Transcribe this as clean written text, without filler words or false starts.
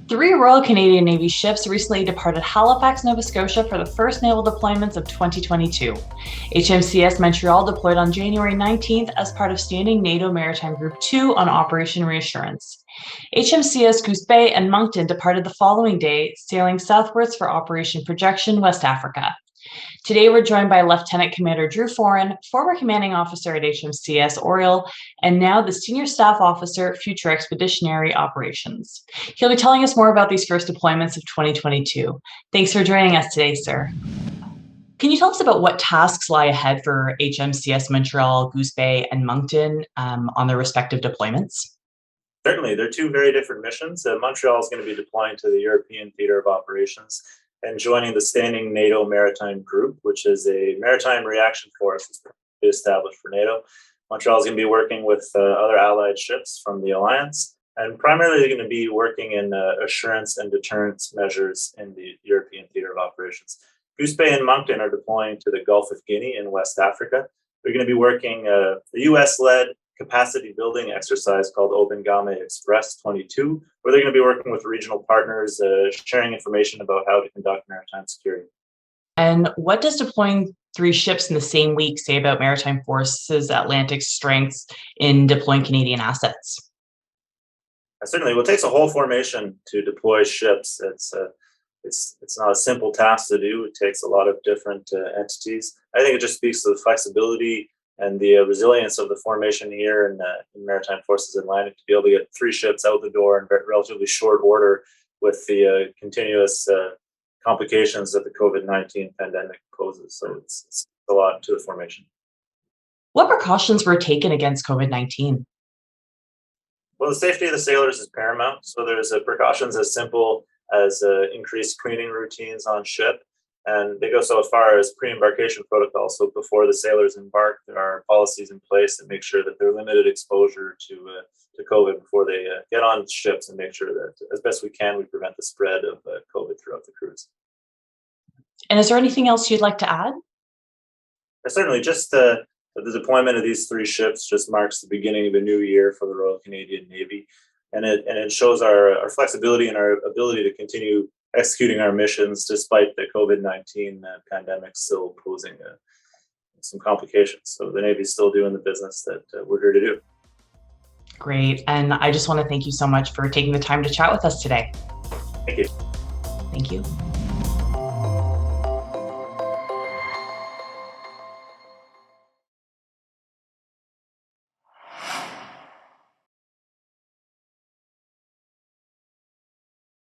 Three Royal Canadian Navy ships recently departed Halifax, Nova Scotia for the first naval deployments of 2022. HMCS Montreal deployed on January 19th as part of Standing NATO Maritime Group 2 on Operation Reassurance. HMCS Goose Bay and Moncton departed the following day, sailing southwards for Operation Projection, West Africa. Today, we're joined by Lieutenant Commander Drew Foran, former commanding officer at HMCS Oriole, and now the Senior Staff Officer, Future Expeditionary Operations. He'll be telling us more about these first deployments of 2022. Thanks for joining us today, sir. Can you tell us about what tasks lie ahead for HMCS Montreal, Goose Bay, and Moncton on their respective deployments? Certainly, they're two very different missions. Montreal is going to be deploying to the European Theatre of Operations and joining the Standing NATO Maritime Group, which is a maritime reaction force that's established for NATO. Montreal is going to be working with other allied ships from the alliance, and primarily they're going to be working in assurance and deterrence measures in the European Theatre of Operations. Goose Bay and Moncton are deploying to the Gulf of Guinea in West Africa. They're going to be working the US-led capacity building exercise called Obengame Express 22, where they're going to be working with regional partners, sharing information about how to conduct maritime security. And what does deploying three ships in the same week say about Maritime Forces Atlantic's strengths in deploying Canadian assets? Certainly, well, it takes a whole formation to deploy ships. It's not a simple task to do. It takes a lot of different entities. I think it just speaks to the flexibility and the resilience of the formation here in Maritime Forces Atlantic to be able to get three ships out the door in relatively short order with the continuous complications that the COVID-19 pandemic poses. So it's a lot to the formation. What precautions were taken against COVID-19? Well, the safety of the sailors is paramount. So there's precautions as simple as increased cleaning routines on ship. And they go so far as pre-embarkation protocols. So before the sailors embark, there are policies in place that make sure that they're limited exposure to COVID before they get on ships, and make sure that as best we can, we prevent the spread of COVID throughout the cruise. And is there anything else you'd like to add? Certainly, just the deployment of these three ships just marks the beginning of a new year for the Royal Canadian Navy. And it shows our flexibility and our ability to continue executing our missions despite the COVID-19 pandemic still posing some complications. So the Navy is still doing the business that we're here to do. Great. And I just want to thank you so much for taking the time to chat with us today. Thank you. Thank you.